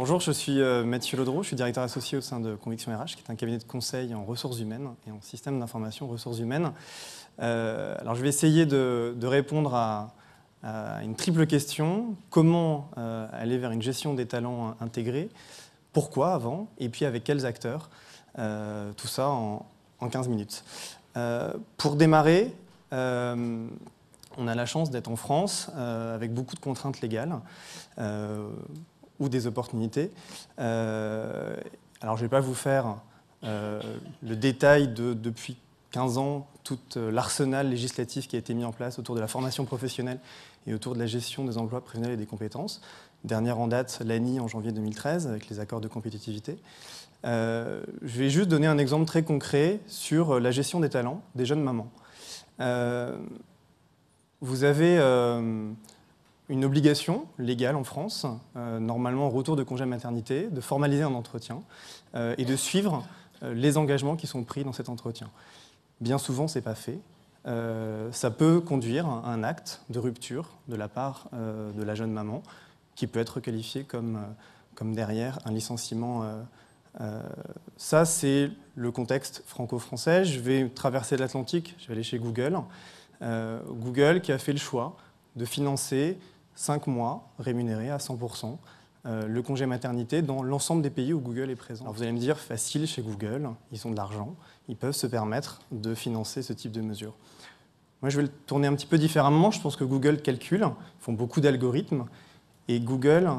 Bonjour, je suis Mathieu Laudreau, je suis directeur associé au sein de Conviction RH, qui est un cabinet de conseil en ressources humaines et en système d'information ressources humaines. Alors je vais essayer de répondre à une triple question. Comment aller vers une gestion des talents intégrés? Pourquoi avant? Et puis avec quels acteurs? Tout ça en 15 minutes. Pour démarrer, on a la chance d'être en France avec beaucoup de contraintes légales ou des opportunités. Alors je ne vais pas vous faire le détail depuis 15 ans, tout l'arsenal législatif qui a été mis en place autour de la formation professionnelle et autour de la gestion des emplois professionnels et des compétences. Dernière en date, l'ANI en janvier 2013, avec les accords de compétitivité. Je vais juste donner un exemple très concret sur la gestion des talents des jeunes mamans. Vous avez une obligation légale en France, normalement au retour de congé maternité, de formaliser un entretien et de suivre les engagements qui sont pris dans cet entretien. Bien souvent, ce n'est pas fait. Ça peut conduire à un acte de rupture de la part de la jeune maman, qui peut être qualifié comme derrière un licenciement. Ça, c'est le contexte franco-français. Je vais traverser l'Atlantique, je vais aller chez Google. Google qui a fait le choix de financer 5 mois rémunérés à 100% le congé maternité dans l'ensemble des pays où Google est présent. Alors vous allez me dire, facile chez Google, ils ont de l'argent, ils peuvent se permettre de financer ce type de mesures. Moi, je vais le tourner un petit peu différemment. Je pense que Google calcule, ils font beaucoup d'algorithmes, et Google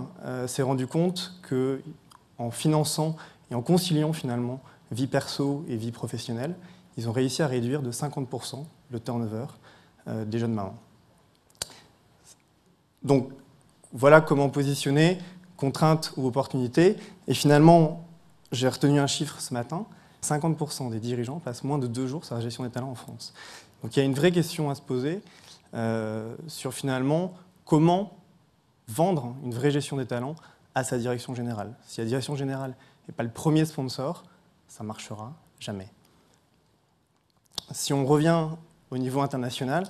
s'est rendu compte qu'en finançant et en conciliant finalement vie perso et vie professionnelle, ils ont réussi à réduire de 50% le turnover des jeunes mamans. Donc, voilà comment positionner contrainte ou opportunité. Et finalement, j'ai retenu un chiffre ce matin, 50% des dirigeants passent moins de 2 jours sur la gestion des talents en France. Donc il y a une vraie question à se poser sur finalement comment vendre une vraie gestion des talents à sa direction générale. Si la direction générale n'est pas le premier sponsor, ça ne marchera jamais. Si on revient au niveau international,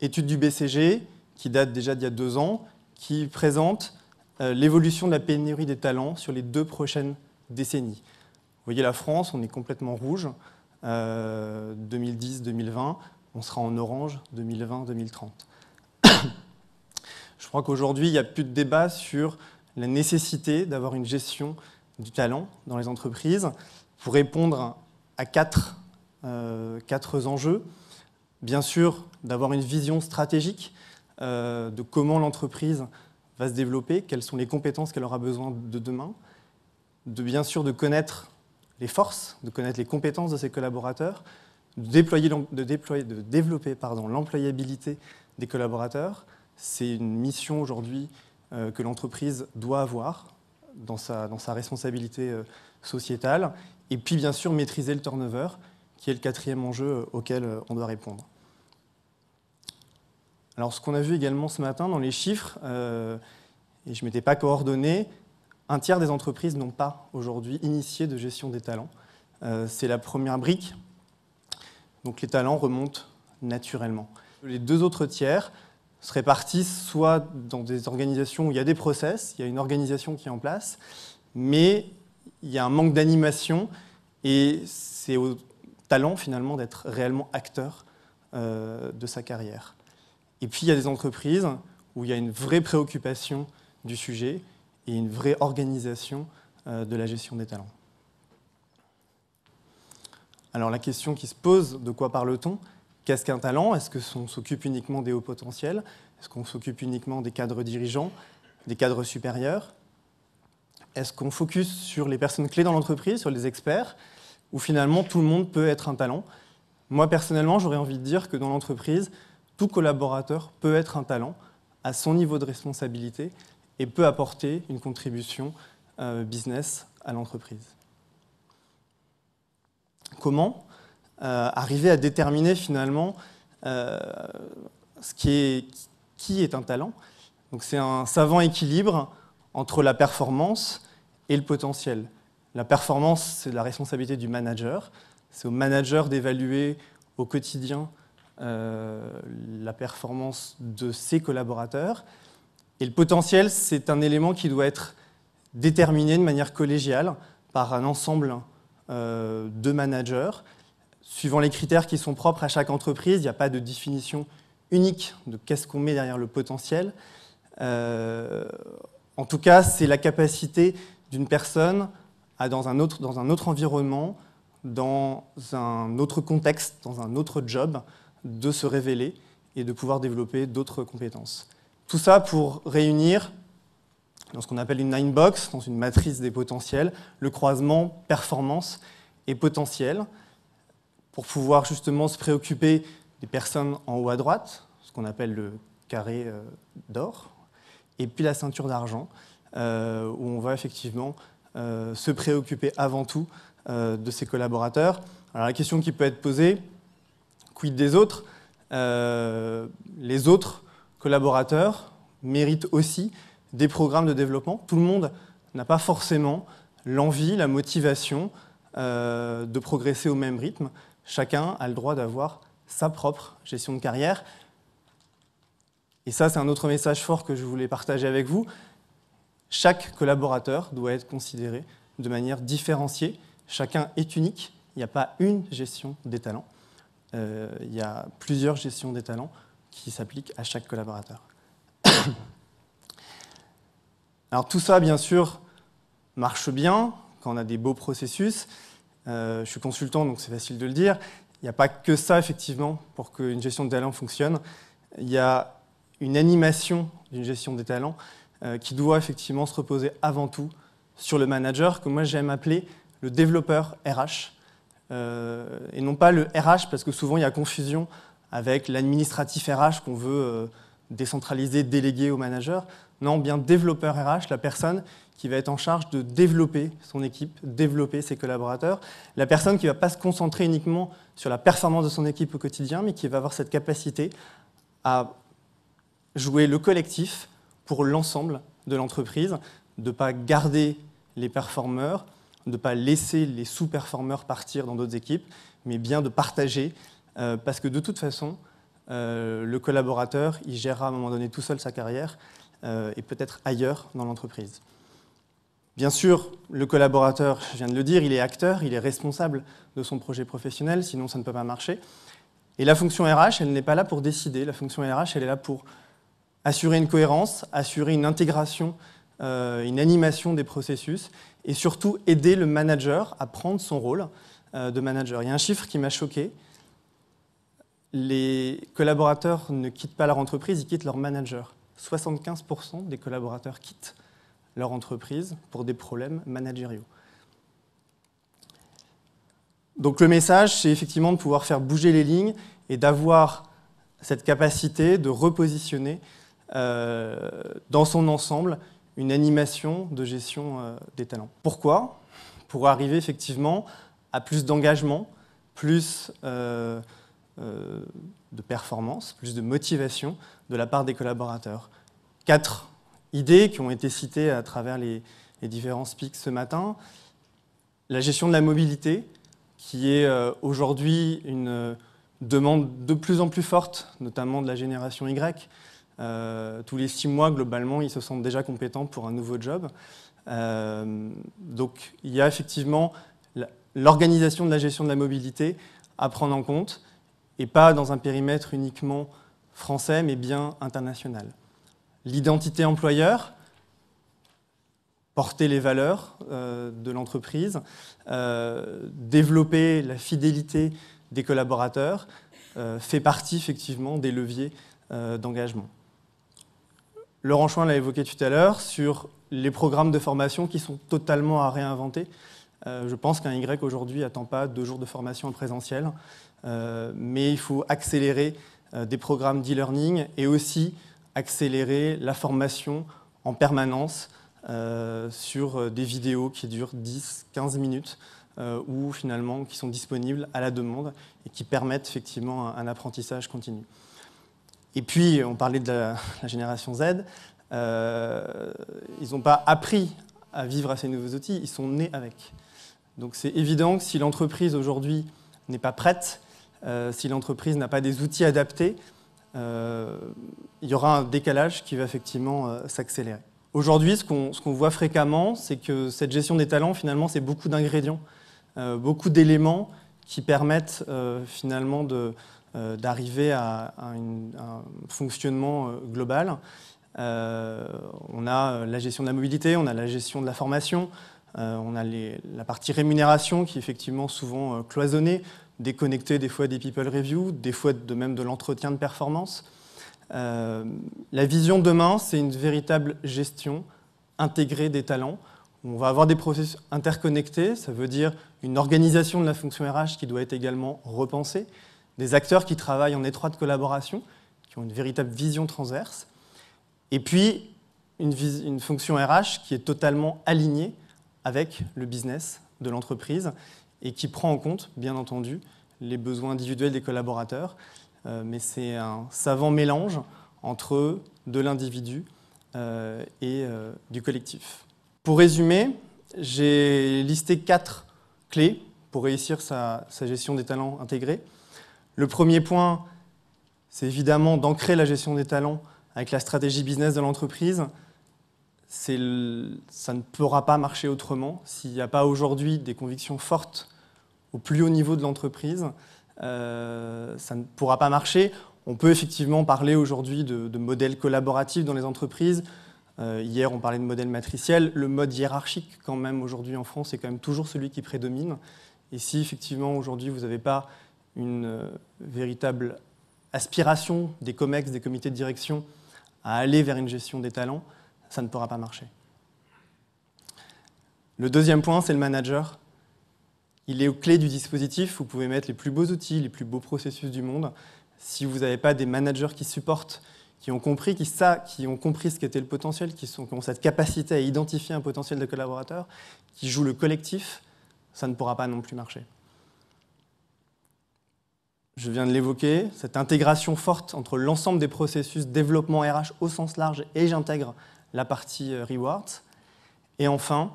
étude du BCG, qui date déjà d'il y a 2 ans, qui présente l'évolution de la pénurie des talents sur les 2 prochaines décennies. Vous voyez la France, on est complètement rouge, 2010-2020, on sera en orange 2020-2030. Je crois qu'aujourd'hui, il n'y a plus de débat sur la nécessité d'avoir une gestion du talent dans les entreprises pour répondre à 4 enjeux. Bien sûr, d'avoir une vision stratégique de comment l'entreprise va se développer, quelles sont les compétences qu'elle aura besoin de demain, bien sûr de connaître les forces, de connaître les compétences de ses collaborateurs, de développer l'employabilité des collaborateurs. C'est une mission aujourd'hui que l'entreprise doit avoir dans sa responsabilité sociétale. Et puis bien sûr maîtriser le turnover, qui est le 4e enjeu auquel on doit répondre. Alors ce qu'on a vu également ce matin dans les chiffres, et je ne m'étais pas coordonné, 1/3 des entreprises n'ont pas aujourd'hui initié de gestion des talents. C'est la première brique. Donc les talents remontent naturellement. Les 2 autres tiers se répartissent soit dans des organisations où il y a des process, il y a une organisation qui est en place, mais il y a un manque d'animation et c'est au talent finalement d'être réellement acteur de sa carrière. Et puis il y a des entreprises où il y a une vraie préoccupation du sujet et une vraie organisation de la gestion des talents. Alors la question qui se pose, de quoi parle-t-on? Qu'est-ce qu'un talent? Est-ce qu'on s'occupe uniquement des hauts potentiels? Est-ce qu'on s'occupe uniquement des cadres dirigeants, des cadres supérieurs? Est-ce qu'on focus sur les personnes clés dans l'entreprise, sur les experts, ou finalement tout le monde peut être un talent? Moi personnellement, j'aurais envie de dire que dans l'entreprise, tout collaborateur peut être un talent à son niveau de responsabilité et peut apporter une contribution business à l'entreprise. Comment arriver à déterminer finalement qui est un talent? Donc c'est un savant équilibre entre la performance et le potentiel. La performance, c'est la responsabilité du manager. C'est au manager d'évaluer au quotidien la performance de ses collaborateurs. Et le potentiel, c'est un élément qui doit être déterminé de manière collégiale par un ensemble de managers. Suivant les critères qui sont propres à chaque entreprise, il n'y a pas de définition unique de qu'est-ce qu'on met derrière le potentiel. En tout cas, c'est la capacité d'une personne à, dans un autre environnement, dans un autre contexte, dans un autre job, de se révéler et de pouvoir développer d'autres compétences. Tout ça pour réunir, dans ce qu'on appelle une 9-box, dans une matrice des potentiels, le croisement performance et potentiel, pour pouvoir justement se préoccuper des personnes en haut à droite, ce qu'on appelle le carré d'or, et puis la ceinture d'argent, où on va effectivement se préoccuper avant tout de ses collaborateurs. Alors la question qui peut être posée, quid des autres? Les autres collaborateurs méritent aussi des programmes de développement. Tout le monde n'a pas forcément l'envie, la motivation de progresser au même rythme. Chacun a le droit d'avoir sa propre gestion de carrière. Et ça, c'est un autre message fort que je voulais partager avec vous. Chaque collaborateur doit être considéré de manière différenciée. Chacun est unique. Il n'y a pas une gestion des talents. Il y a plusieurs gestions des talents qui s'appliquent à chaque collaborateur. Alors tout ça, bien sûr, marche bien quand on a des beaux processus. Je suis consultant, donc c'est facile de le dire. Il n'y a pas que ça, effectivement, pour qu'une gestion de talent fonctionne. Il y a une animation d'une gestion des talents qui doit effectivement se reposer avant tout sur le manager, que moi j'aime appeler le développeur RH. Et non pas le RH, parce que souvent il y a confusion avec l'administratif RH qu'on veut décentraliser, déléguer au manager. Non, bien développeur RH, la personne qui va être en charge de développer son équipe, développer ses collaborateurs, la personne qui ne va pas se concentrer uniquement sur la performance de son équipe au quotidien, mais qui va avoir cette capacité à jouer le collectif pour l'ensemble de l'entreprise, de ne pas garder les performeurs, de ne pas laisser les sous-performeurs partir dans d'autres équipes, mais bien de partager, parce que de toute façon, le collaborateur, il gérera à un moment donné tout seul sa carrière, et peut-être ailleurs dans l'entreprise. Bien sûr, le collaborateur, je viens de le dire, il est acteur, il est responsable de son projet professionnel, sinon ça ne peut pas marcher. Et la fonction RH, elle n'est pas là pour décider, la fonction RH, elle est là pour assurer une cohérence, assurer une intégration, une animation des processus, et surtout aider le manager à prendre son rôle de manager. Il y a un chiffre qui m'a choqué. Les collaborateurs ne quittent pas leur entreprise, ils quittent leur manager. 75% des collaborateurs quittent leur entreprise pour des problèmes managériaux. Donc le message, c'est effectivement de pouvoir faire bouger les lignes et d'avoir cette capacité de repositionner dans son ensemble une animation de gestion des talents. Pourquoi? Pour arriver effectivement à plus d'engagement, plus de performance, plus de motivation de la part des collaborateurs. 4 idées qui ont été citées à travers les différents speaks ce matin. La gestion de la mobilité, qui est aujourd'hui une demande de plus en plus forte, notamment de la génération Y. Tous les 6 mois, globalement, ils se sentent déjà compétents pour un nouveau job. Donc, il y a effectivement l'organisation de la gestion de la mobilité à prendre en compte, et pas dans un périmètre uniquement français, mais bien international. L'identité employeur, porter les valeurs de l'entreprise, développer la fidélité des collaborateurs, fait partie effectivement des leviers d'engagement. Laurent Chouin l'a évoqué tout à l'heure sur les programmes de formation qui sont totalement à réinventer. Je pense qu'un Y aujourd'hui n'attend pas 2 jours de formation en présentiel, mais il faut accélérer des programmes d'e-learning et aussi accélérer la formation en permanence sur des vidéos qui durent 10-15 minutes ou finalement qui sont disponibles à la demande et qui permettent effectivement un apprentissage continu. Et puis, on parlait de la génération Z, ils n'ont pas appris à vivre à ces nouveaux outils, ils sont nés avec. Donc c'est évident que si l'entreprise aujourd'hui n'est pas prête, si l'entreprise n'a pas des outils adaptés, il y aura un décalage qui va effectivement s'accélérer. Aujourd'hui, ce qu'on voit fréquemment, c'est que cette gestion des talents, finalement, c'est beaucoup d'ingrédients, beaucoup d'éléments qui permettent finalement d'arriver à un fonctionnement global. On a la gestion de la mobilité, on a la gestion de la formation, on a la partie rémunération qui est effectivement souvent cloisonnée, déconnectée des fois des people reviews, des fois même de l'entretien de performance. La vision de demain, c'est une véritable gestion intégrée des talents. On va avoir des processus interconnectés, ça veut dire une organisation de la fonction RH qui doit être également repensée, des acteurs qui travaillent en étroite collaboration, qui ont une véritable vision transverse, et puis une fonction RH qui est totalement alignée avec le business de l'entreprise et qui prend en compte, bien entendu, les besoins individuels des collaborateurs, mais c'est un savant mélange entre de l'individu et du collectif. Pour résumer, j'ai listé 4 clés pour réussir sa gestion des talents intégrés. Le premier point, c'est évidemment d'ancrer la gestion des talents avec la stratégie business de l'entreprise. Ça ne pourra pas marcher autrement. S'il n'y a pas aujourd'hui des convictions fortes au plus haut niveau de l'entreprise, ça ne pourra pas marcher. On peut effectivement parler aujourd'hui de modèles collaboratifs dans les entreprises. Hier, on parlait de modèle matriciel. Le mode hiérarchique, quand même, aujourd'hui en France, c'est quand même toujours celui qui prédomine. Et si, effectivement, aujourd'hui, vous n'avez pas une véritable aspiration des COMEX, des comités de direction, à aller vers une gestion des talents, ça ne pourra pas marcher. Le deuxième point, c'est le manager. Il est aux clés du dispositif. Vous pouvez mettre les plus beaux outils, les plus beaux processus du monde. Si vous n'avez pas des managers qui supportent, qui ont compris ce qu'était le potentiel, qui ont cette capacité à identifier un potentiel de collaborateurs, qui jouent le collectif, ça ne pourra pas non plus marcher. Je viens de l'évoquer, cette intégration forte entre l'ensemble des processus développement RH au sens large, et j'intègre la partie rewards. Et enfin,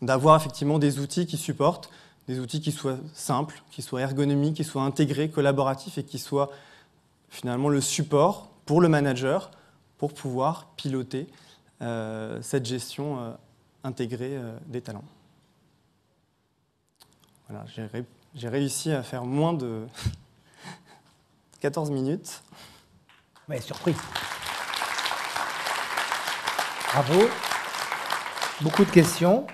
d'avoir effectivement des outils qui supportent, des outils qui soient simples, qui soient ergonomiques, qui soient intégrés, collaboratifs et qui soient finalement le support pour le manager pour pouvoir piloter cette gestion intégrée des talents. Voilà, j'ai réussi à faire moins de 14 minutes. Ouais, surpris. Bravo. Beaucoup de questions.